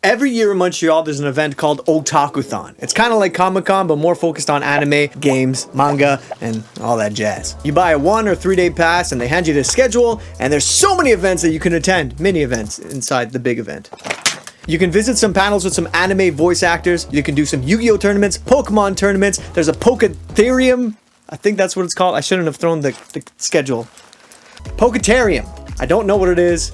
Every year in Montreal, there's an event called Otakuthon. It's kind of like Comic-Con, but more focused on anime, games, manga, and all that jazz. You buy a 1 or 3 day pass and they hand you the schedule, and there's so many events that you can attend, mini events inside the big event. You can visit some panels with some anime voice actors. You can do some Yu-Gi-Oh tournaments, Pokemon tournaments. There's a Pokeatherium. I think that's what it's called. I shouldn't have thrown the schedule. Poketarium. I don't know what it is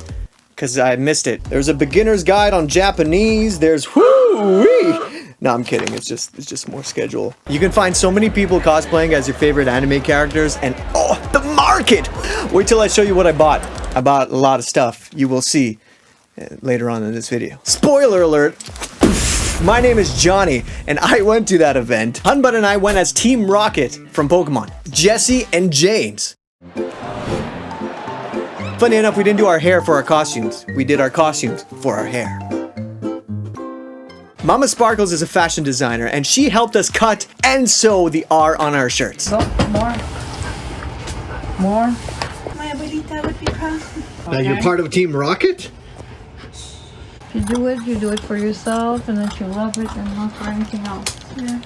because I missed it. There's a beginner's guide on Japanese. There's whoo-wee. No, I'm kidding. It's just more schedule. You can find so many people cosplaying as your favorite anime characters, and oh, the market! Wait till I show you what I bought. I bought a lot of stuff. You will see later on in this video. Spoiler alert! My name is Jawny, and I went to that event. Hunbun and I went as Team Rocket from Pokemon. Jesse and James. Funny enough, we didn't do our hair for our costumes. We did our costumes for our hair. Mama Sparklez is a fashion designer, and she helped us cut and sew the R on our shirts. More. My abuelita would be proud. Now you're part of Team Rocket? You do it for yourself, and that you love it, and not for anything else. Yeah.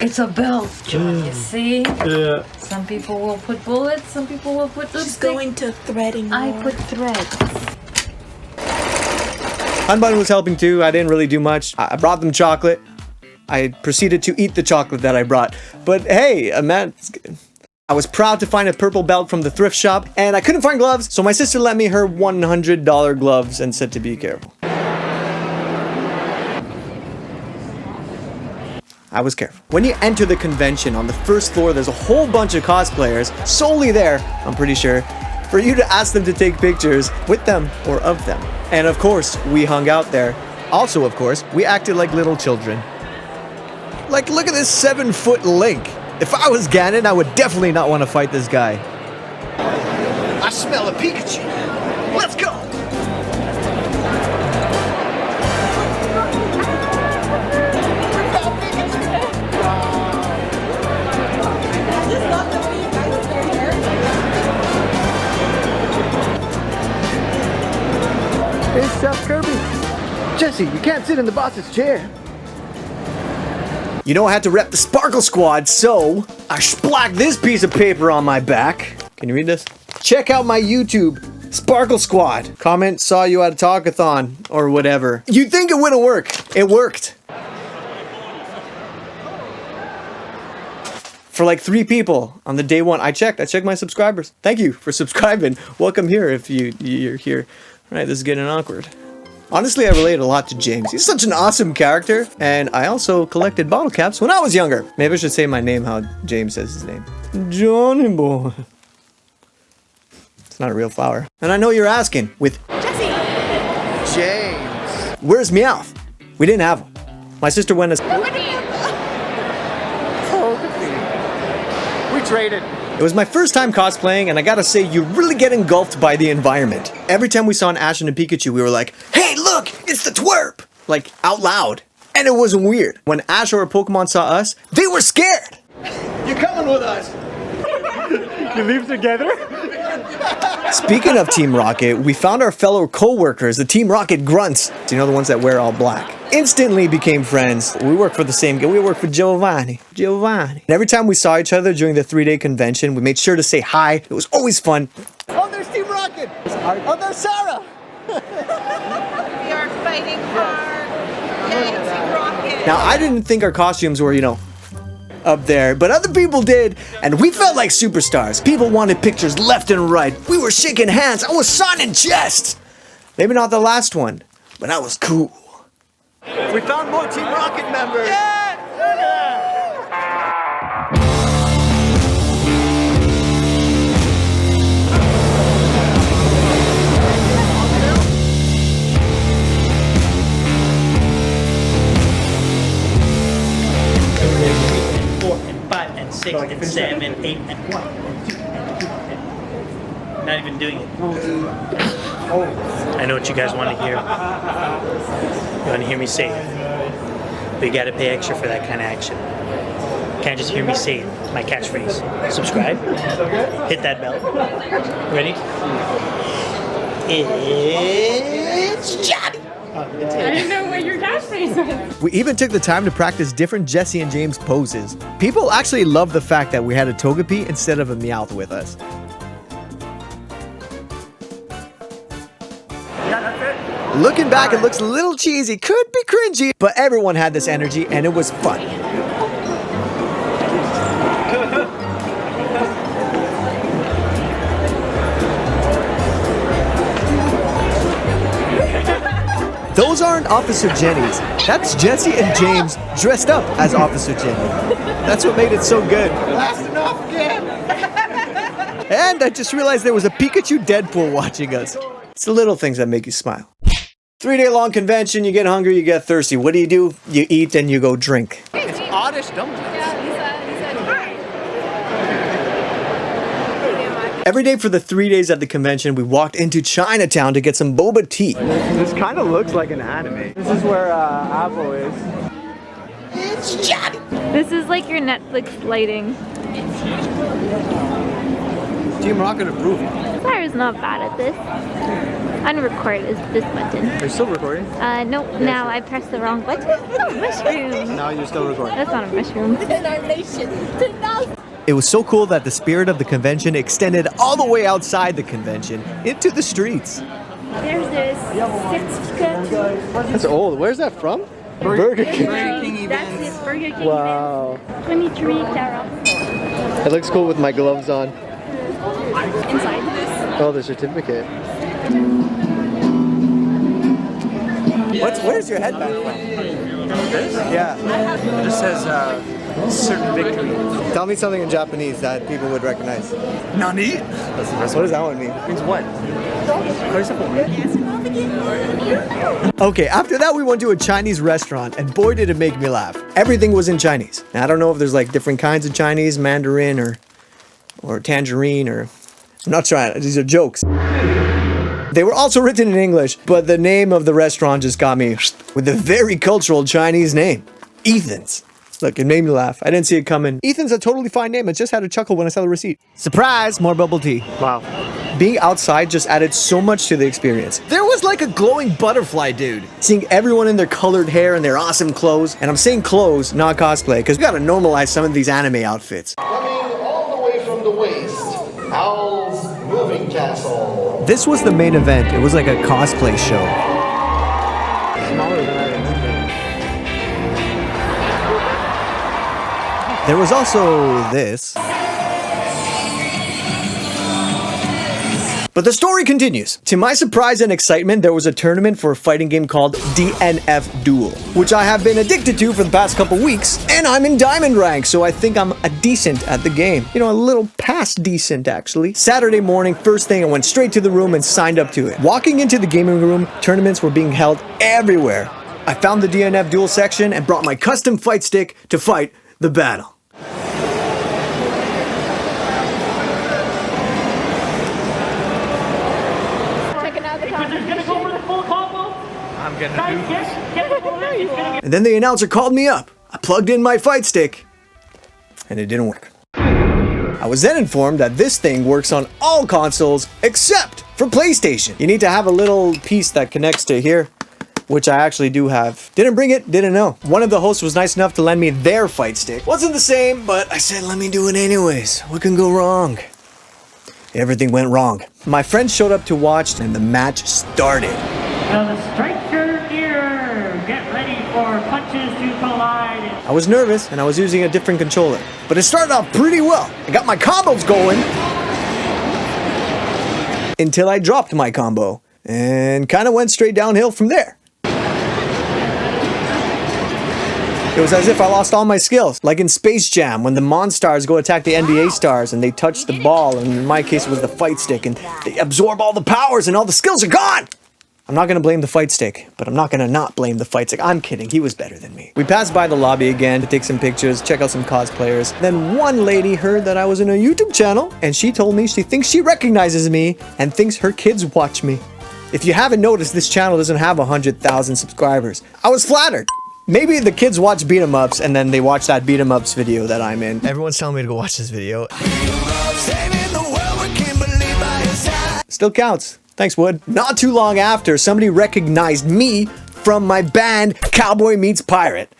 It's a belt, John, you see? Yeah. Some people will put bullets, some people will put lipstick. She's going to threading. I put threads. Hunbun was helping too. I didn't really do much. I brought them chocolate. I proceeded to eat the chocolate that I brought. But hey, man, I was proud to find a purple belt from the thrift shop, and I couldn't find gloves, so my sister lent me her $100 gloves and said to be careful. I was careful. When you enter the convention, on the first floor, there's a whole bunch of cosplayers solely there, I'm pretty sure, for you to ask them to take pictures with them or of them. And of course, we hung out there. Also, of course, we acted like little children. Like, look at this 7-foot Link. If I was Ganon, I would definitely not want to fight this guy. I smell a Pikachu. Let's go! Hey, Chef Kirby. Jesse, you can't sit in the boss's chair. You know I had to rep the Sparkle Squad, so I splacked this piece of paper on my back. Can you read this? Check out my YouTube, Sparkle Squad. Comment, saw you at Otakuthon, or whatever. You'd think it wouldn't work. It worked. For like 3 people on the day 1. I checked my subscribers. Thank you for subscribing. Welcome here if you're here. All right, this is getting awkward. Honestly, I relate a lot to James. He's such an awesome character, and I also collected bottle caps when I was younger. Maybe I should say my name how James says his name. Johnny boy. It's not a real flower. And I know you're asking, with Jesse! James. Where's Meowth? We didn't have him. My sister went as... We traded. It was my first time cosplaying, and I gotta say, you really get engulfed by the environment. Every time we saw an Ash and a Pikachu, we were like, hey, look, it's the twerp! Like, out loud. And it wasn't weird. When Ash or a Pokemon saw us, they were scared! You're coming with us! You leave together? Speaking of Team Rocket, we found our fellow co-workers, the Team Rocket Grunts. Do you know the ones that wear all black? Instantly became friends. We work for the same guy. We work for Giovanni. And every time we saw each other during the 3-day convention, we made sure to say hi. It was always fun. Oh, there's Team Rocket! Oh, there's Sarah! We are fighting hard. Yay, Team Rocket! Now, I didn't think our costumes were, up there, but other people did, and we felt like superstars. People wanted pictures left and right. We were shaking hands. I was signing chests. Maybe not the last one, but I was cool. We found more Team Rocket members. Yeah! And 6 and 7 and 8 and 1 and 2 and 2 and not even doing it. I know what you guys want to hear. You want to hear me say it. But you got to pay extra for that kind of action. You can't just hear me say it. My catchphrase. Subscribe. Hit that bell. Ready? It's Johnny. I didn't know what your nice ones. We even took the time to practice different Jesse and James poses. People actually loved the fact that we had a Togepi instead of a Meowth with us. Looking back, it looks a little cheesy, could be cringy, but everyone had this energy and it was fun. Those aren't Officer Jenny's. That's Jesse and James dressed up as Officer Jenny. That's what made it so good. Blasting off again! And I just realized there was a Pikachu Deadpool watching us. It's the little things that make you smile. 3-day-long convention, you get hungry, you get thirsty. What do? You eat and you go drink. It's oddish dumplings. Every day for the 3 days at the convention, we walked into Chinatown to get some boba tea. This kind of looks like an anime. This is where Apple is. It's Johnny! This is like your Netflix lighting. Team Rocket approved. Sarah's not bad at this. Unrecord is this button. Are you still recording? Nope, now I pressed the wrong button. It's a mushroom. Now you're still recording. That's not a mushroom. It was so cool that the spirit of the convention extended all the way outside the convention into the streets. There's this 6 That's old. Where's that from? Burger King. That's his Burger King Wow. event. 23 Tara. It looks cool with my gloves on. Inside this. Oh, the certificate. Where's your headband from? This? Yeah. It just says certain victory. Tell me something in Japanese that people would recognize. Nani? That's the first. What does that one mean? Means what? Okay, after that we went to a Chinese restaurant and boy did it make me laugh. Everything was in Chinese. Now, I don't know if there's like different kinds of Chinese, Mandarin or tangerine or... I'm not trying, these are jokes. They were also written in English, but the name of the restaurant just got me with a very cultural Chinese name. Ethan's. Look, it made me laugh. I didn't see it coming. Ethan's a totally fine name. I just had a chuckle when I saw the receipt. Surprise! More bubble tea. Wow. Being outside just added so much to the experience. There was like a glowing butterfly dude. Seeing everyone in their colored hair and their awesome clothes. And I'm saying clothes, not cosplay, because we gotta normalize some of these anime outfits. Coming all the way from the waist, Owl's Moving Castle. This was the main event. It was like a cosplay show. Smaller than I remember. There was also this. But the story continues. To my surprise and excitement, there was a tournament for a fighting game called DNF Duel, which I have been addicted to for the past couple weeks, and I'm in diamond rank, so I think I'm a decent at the game. You know, a little past decent, actually. Saturday morning, first thing, I went straight to the room and signed up to it. Walking into the gaming room, tournaments were being held everywhere. I found the DNF Duel section and brought my custom fight stick to fight the battle. And then the announcer called me up. I plugged in my fight stick, and it didn't work. I was then informed that this thing works on all consoles except for PlayStation. You need to have a little piece that connects to here, which I actually do have. Didn't bring it, didn't know. One of the hosts was nice enough to lend me their fight stick. Wasn't the same, but I said, let me do it anyways. What can go wrong? Everything went wrong. My friends showed up to watch, and the match started. Now the striker here, get ready for punches to collide. I was nervous, and I was using a different controller. But it started off pretty well. I got my combos going. Until I dropped my combo. And kind of went straight downhill from there. It was as if I lost all my skills. Like in Space Jam, when the Monstars go attack the NBA stars and they touch the ball, and in my case it was the fight stick, and they absorb all the powers and all the skills are gone! I'm not gonna blame the fight stick, but I'm not gonna not blame the fight stick. I'm kidding, he was better than me. We passed by the lobby again to take some pictures, check out some cosplayers. Then one lady heard that I was in a YouTube channel, and she told me she thinks she recognizes me and thinks her kids watch me. If you haven't noticed, this channel doesn't have 100,000 subscribers. I was flattered. Maybe the kids watch beat 'em ups and then they watch that beat 'em ups video that I'm in. Everyone's telling me to go watch this video. Still counts. Thanks, Wood. Not too long after, somebody recognized me from my band, Cowboy Meets Pirate.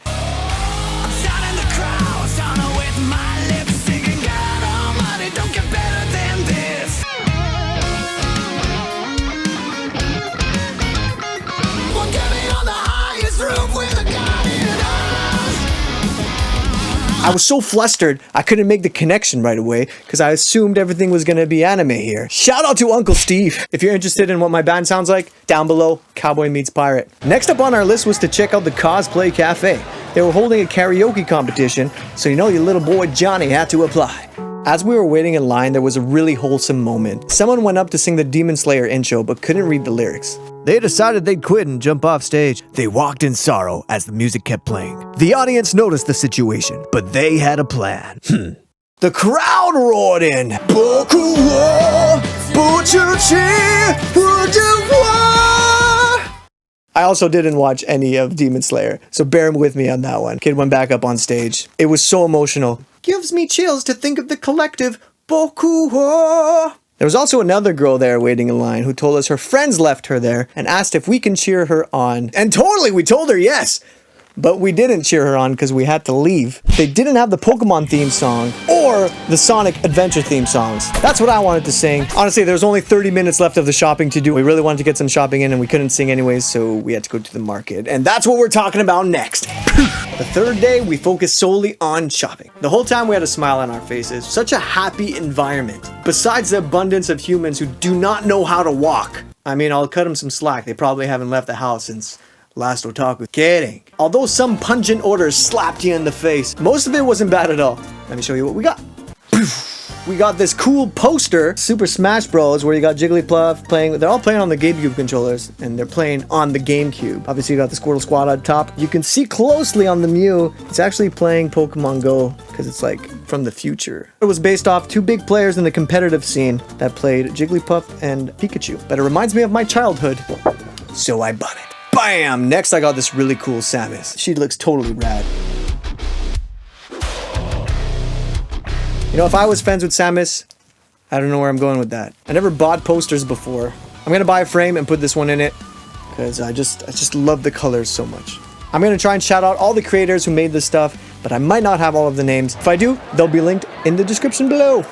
I was so flustered, I couldn't make the connection right away because I assumed everything was going to be anime here. Shout out to Uncle Steve. If you're interested in what my band sounds like, down below, Cowboy Meets Pirate. Next up on our list was to check out the Cosplay Cafe. They were holding a karaoke competition, so you know your little boy Jawny had to apply. As we were waiting in line, there was a really wholesome moment. Someone went up to sing the Demon Slayer intro but couldn't read the lyrics. They decided they'd quit and jump off stage. They walked in sorrow as the music kept playing. The audience noticed the situation, but they had a plan. The crowd roared in. Boku wo buchuchi bujuwa. I also didn't watch any of Demon Slayer, so bear with me on that one. Kid went back up on stage. It was so emotional. Gives me chills to think of the collective Boku wo. There was also another girl there waiting in line who told us her friends left her there and asked if we can cheer her on. And totally, we told her yes. But we didn't cheer her on because we had to leave. They didn't have the Pokemon theme song or the Sonic Adventure theme songs. That's what I wanted to sing. Honestly, there was only 30 minutes left of the shopping to do. We really wanted to get some shopping in and we couldn't sing anyways, so we had to go to the market. And that's what we're talking about next. The third day, we focused solely on shopping. The whole time we had a smile on our faces. Such a happy environment. Besides the abundance of humans who do not know how to walk. I mean, I'll cut them some slack. They probably haven't left the house since last otaku. Kidding. Although some pungent odors slapped you in the face, most of it wasn't bad at all. Let me show you what we got. We got this cool poster, Super Smash Bros, where you got Jigglypuff playing. They're all playing on the GameCube controllers, and they're playing on the GameCube. Obviously, you got the Squirtle Squad on top. You can see closely on the Mew, it's actually playing Pokemon Go, because it's like from the future. It was based off two big players in the competitive scene that played Jigglypuff and Pikachu. But it reminds me of my childhood, so I bought it. Bam! Next, I got this really cool Samus. She looks totally rad. You know, if I was friends with Samus, I don't know where I'm going with that. I never bought posters before. I'm gonna buy a frame and put this one in it because I just love the colors so much. I'm gonna try and shout out all the creators who made this stuff, but I might not have all of the names. If I do, they'll be linked in the description below.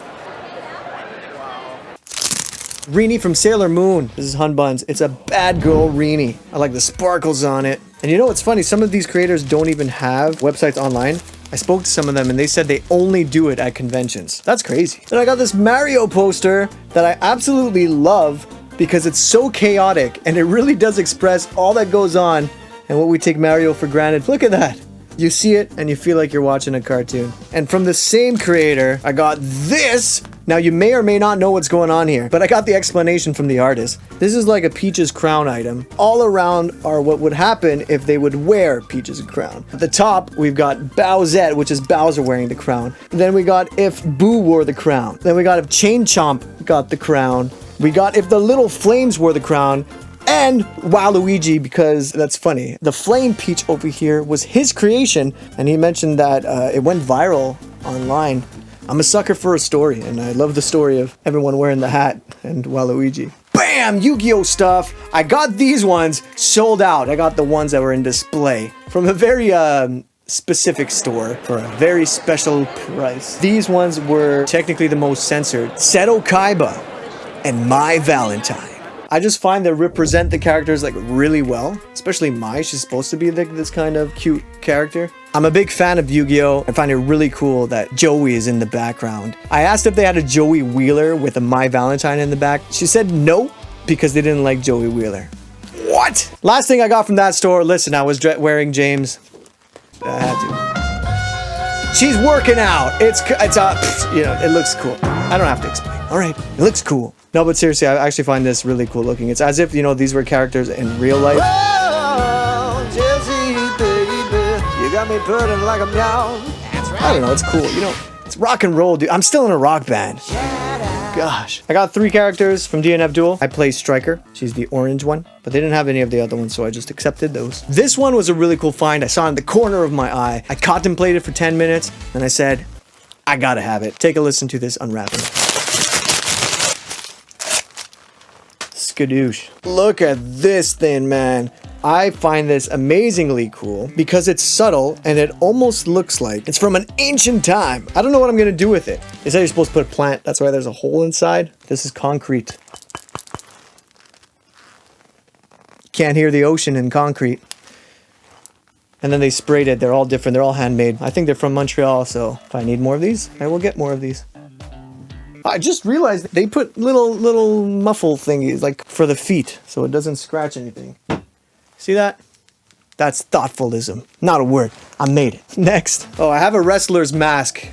Rini from Sailor Moon. This is Hun Buns. It's a bad girl Rini. I like the sparkles on it. And you know what's funny? Some of these creators don't even have websites online. I spoke to some of them and they said they only do it at conventions. That's crazy. Then I got this Mario poster that I absolutely love because it's so chaotic and it really does express all that goes on and what we take Mario for granted. Look at that. You see it and you feel like you're watching a cartoon. And from the same creator, I got this. Now you may or may not know what's going on here, but I got the explanation from the artist. This is like a Peach's crown item. All around are what would happen if they would wear Peach's crown. At the top, we've got Bowsette, which is Bowser wearing the crown. Then we got if Boo wore the crown. Then we got if Chain Chomp got the crown. We got if the Little Flames wore the crown. And WaLuigi, because that's funny. The Flame Peach over here was his creation, and he mentioned that it went viral online. I'm a sucker for a story, and I love the story of everyone wearing the hat and WaLuigi. Bam! Yu-Gi-Oh stuff. I got these ones sold out. I got the ones that were in display from a very specific store for a very special price. These ones were technically the most censored. Seto Kaiba and My Valentine. I just find they represent the characters like really well, especially Mai. She's supposed to be like this kind of cute character. I'm a big fan of Yu-Gi-Oh! I find it really cool that Joey is in the background. I asked if they had a Joey Wheeler with a My Valentine in the back. She said no, because they didn't like Joey Wheeler. What? Last thing I got from that store, listen, I was wearing James. I had to. She's working out. It's you know, it looks cool. I don't have to explain. All right, it looks cool. No, but seriously, I actually find this really cool looking. It's as if, you know, these were characters in real life. Oh, Jesse, baby, you got me putting like a meow. That's right. I don't know, it's cool. You know, it's rock and roll, dude. I'm still in a rock band. Gosh. I got 3 characters from DNF Duel. I play Striker. She's the orange one, but they didn't have any of the other ones, so I just accepted those. This one was a really cool find. I saw it in the corner of my eye. I contemplated for 10 minutes, and I said, I gotta have it. Take a listen to this unwrapping. skadoosh. Look at this thing, man. I find this amazingly cool because it's subtle and it almost looks like it's from an ancient time. I don't know what I'm gonna do with it. They said you're supposed to put a plant. That's why there's a hole inside. This is concrete. Can't hear the ocean in concrete. And then they sprayed it. They're all different. They're all handmade. I think they're from Montreal, so if I need more of these, I will get more of these. I just realized they put little muffle thingies like for the feet so it doesn't scratch anything. See that? That's thoughtfulism. Not a word. I made it. Next. Oh, I have a wrestler's mask.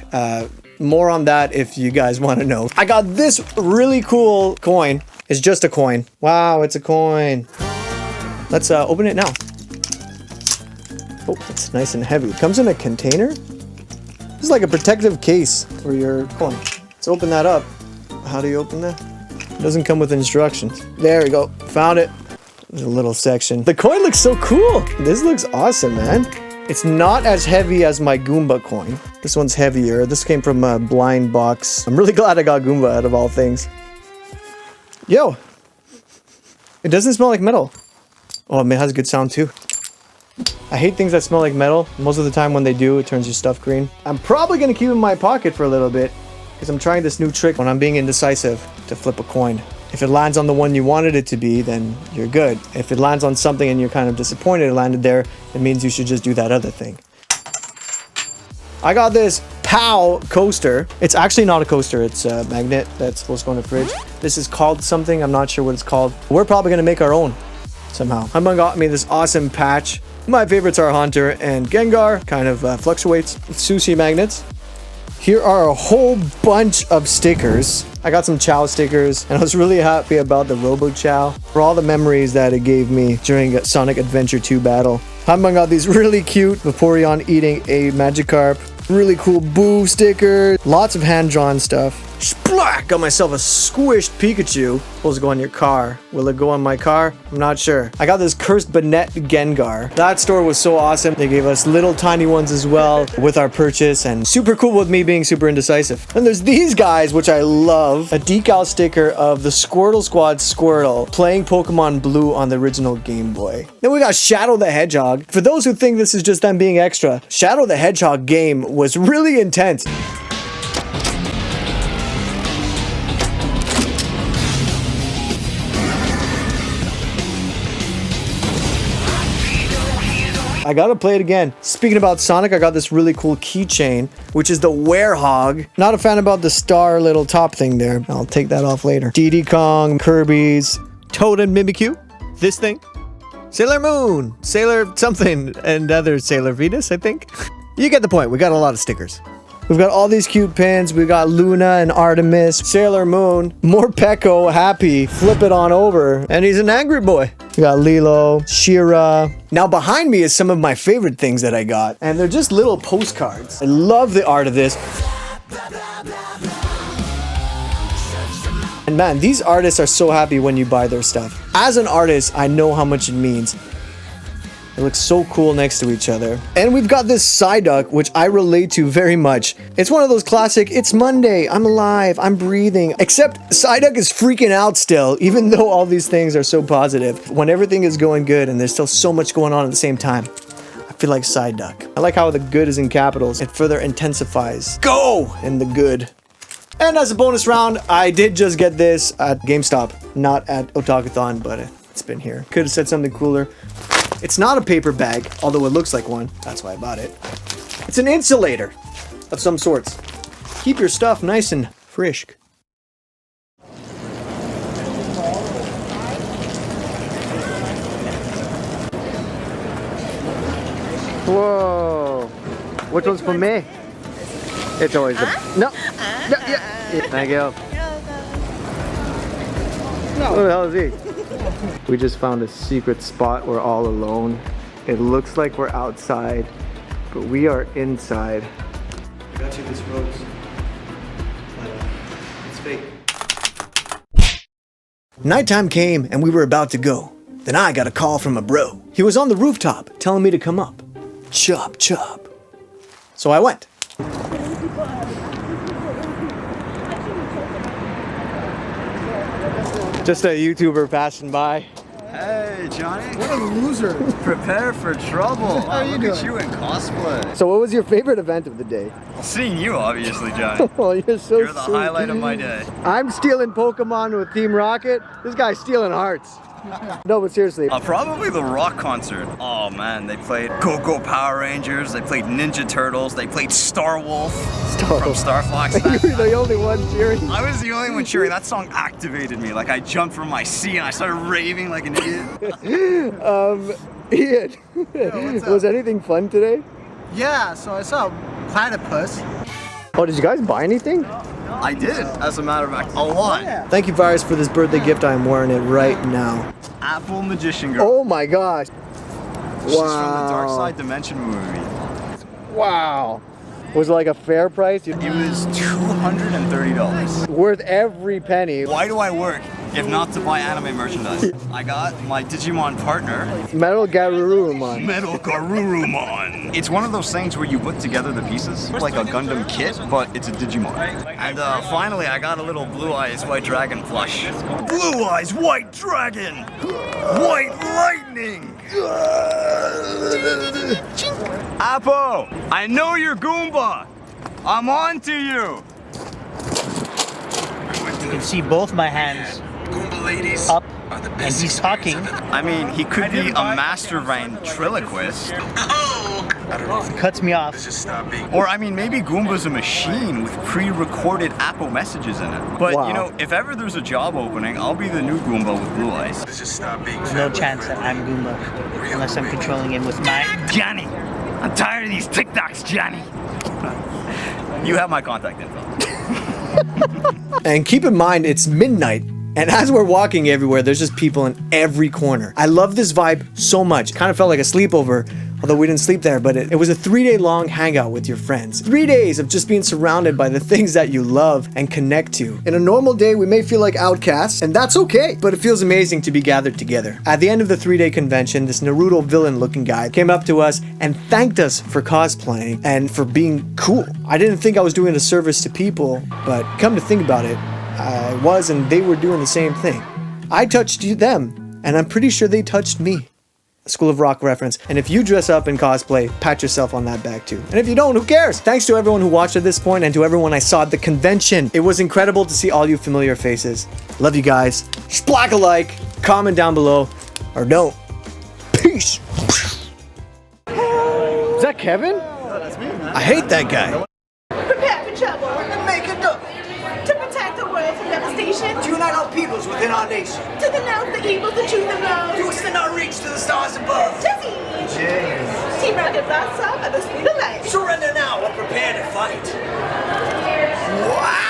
More on that if you guys want to know. I got this really cool coin. It's just a coin. Wow, it's a coin. Let's open it now. Oh, it's nice and heavy. It comes in a container. This is like a protective case for your coin. Let's open that up. How do you open that? It doesn't come with instructions. There we go. Found it. There's a little section. The coin looks so cool. This looks awesome, man. It's not as heavy as my Goomba coin. This one's heavier. This came from a blind box. I'm really glad I got Goomba out of all things. Yo. It doesn't smell like metal. Oh, it has a good sound too. I hate things that smell like metal. Most of the time when they do, it turns your stuff green. I'm probably going to keep it in my pocket for a little bit because I'm trying this new trick when I'm being indecisive to flip a coin. If it lands on the one you wanted it to be, then you're good. If it lands on something and you're kind of disappointed it landed there, it means you should just do that other thing. I got this POW coaster. It's actually not a coaster. It's a magnet that's supposed to go in the fridge. This is called something. I'm not sure what it's called. We're probably going to make our own somehow. My mom got me this awesome patch. My favorites are Haunter and Gengar. Kind of fluctuates. It's sushi magnets. Here are a whole bunch of stickers. I got some Chow stickers, and I was really happy about the Robo Chow for all the memories that it gave me during a Sonic Adventure 2 battle. Hanban got these really cute Vaporeon eating a Magikarp. Really cool Boo sticker. Lots of hand-drawn stuff. Splack! Got myself a squished Pikachu. Supposed to go on your car. Will it go on my car? I'm not sure. I got this cursed Banette Gengar. That store was so awesome. They gave us little tiny ones as well with our purchase, and super cool with me being super indecisive. And there's these guys, which I love. A decal sticker of the Squirtle Squad Squirtle playing Pokemon Blue on the original Game Boy. Then we got Shadow the Hedgehog. For those who think this is just them being extra, Shadow the Hedgehog game was really intense. I gotta play it again. Speaking about Sonic, I got this really cool keychain, which is the Werehog. Not a fan about the star little top thing there. I'll take that off later. Diddy Kong, Kirby's, Toad and Mimikyu. This thing. Sailor Moon, Sailor something, and other Sailor Venus, I think. You get the point. We got a lot of stickers. We've got all these cute pins. We got Luna and Artemis, Sailor Moon, more Pecco, Happy, flip it on over, and he's an angry boy. We got Lilo, Shira. Now behind me is some of my favorite things that I got, and they're just little postcards. I love the art of this. And man, these artists are so happy when you buy their stuff. As an artist, I know how much it means. It looks so cool next to each other. And we've got this Psyduck, which I relate to very much. It's one of those classic, it's Monday, I'm alive, I'm breathing. Except Psyduck is freaking out still, even though all these things are so positive. When everything is going good and there's still so much going on at the same time, I feel like Psyduck. I like how the good is in capitals. It further intensifies go in the good. And as a bonus round, I did just get this at GameStop, not at Otakuthon, but it's been here. Could have said something cooler. It's not a paper bag, although it looks like one. That's why I bought it. It's an insulator of some sorts. Keep your stuff nice and frisk. Whoa. Which one's for me? It's always the... No. Yeah. Thank you. Who the hell is he? We just found a secret spot. We're all alone. It looks like we're outside, but we are inside. I got you this rose, but it's fake. Nighttime came and we were about to go. Then I got a call from a bro. He was on the rooftop telling me to come up. Chop, chop. So I went. Just a YouTuber passing by. Hey, Johnny. What a loser. Prepare for trouble. How are you doing? Look at you in cosplay. So what was your favorite event of the day? Well, seeing you, obviously, Johnny. Oh, you're so You're the highlight of my day. I'm stealing Pokemon with Team Rocket. This guy's stealing hearts. No, but seriously. Probably the rock concert. Oh man, they played Go-Go Power Rangers, they played Ninja Turtles, they played Star Wolf from Star Fox. You were the only one cheering. I was the only one cheering. That song activated me. Like I jumped from my seat and I started raving like an idiot. Ian, was anything fun today? Yeah, so I saw a platypus. Oh, did you guys buy anything? I did, as a matter of fact, a lot. Thank you, Virus, for this birthday gift. I am wearing it right now. Apple Magician Girl. Oh my gosh. She's from the Dark Side Dimension movie. Wow. Was it like a fair price? It was $230. Worth every penny. Why do I work if not to buy anime merchandise? I got my Digimon partner, Metal Garurumon. Metal Garurumon. It's one of those things where you put together the pieces, like a Gundam kit, but it's a Digimon. And finally, I got a little Blue Eyes White Dragon plush. Blue Eyes White Dragon! White Lightning! Appo! I know you're Goomba! I'm on to you! You can see both my hands up, and he's talking. I mean, he could be a master ventriloquist. He cuts me off. Or, I mean, maybe Goomba's a machine with pre-recorded Apple messages in it. But, Wow. you know, if ever there's a job opening, I'll be the new Goomba with blue eyes. There's no chance that I'm Goomba, unless I'm controlling him with my... Johnny! I'm tired of these TikToks, Johnny! You have my contact info. And keep in mind, it's midnight. And as we're walking everywhere, there's just people in every corner. I love this vibe so much. Kind of felt like a sleepover, although we didn't sleep there, but it was a 3-day long hangout with your friends. 3 days of just being surrounded by the things that you love and connect to. In a normal day, we may feel like outcasts, and that's okay, but it feels amazing to be gathered together. At the end of the 3-day convention, this Naruto villain looking guy came up to us and thanked us for cosplaying and for being cool. I didn't think I was doing a service to people, but come to think about it, I was, and they were doing the same thing. I touched them, and I'm pretty sure they touched me. A School of Rock reference. And if you dress up in cosplay, pat yourself on that back too. And if you don't, who cares? Thanks to everyone who watched at this point and to everyone I saw at the convention. It was incredible to see all you familiar faces. Love you guys. Splack a like, comment down below, or don't. Peace. Is that Kevin? Oh, that's me, man. I hate that guy. Prepare for trouble and make it up. To protect the world from devastation. To unite all peoples within our nation. To denounce the evils, the truth, and love. To extend our reach to the stars above. Jesse! Team Rocket blasts off at the speed of light. Surrender now or prepare to fight. Wow!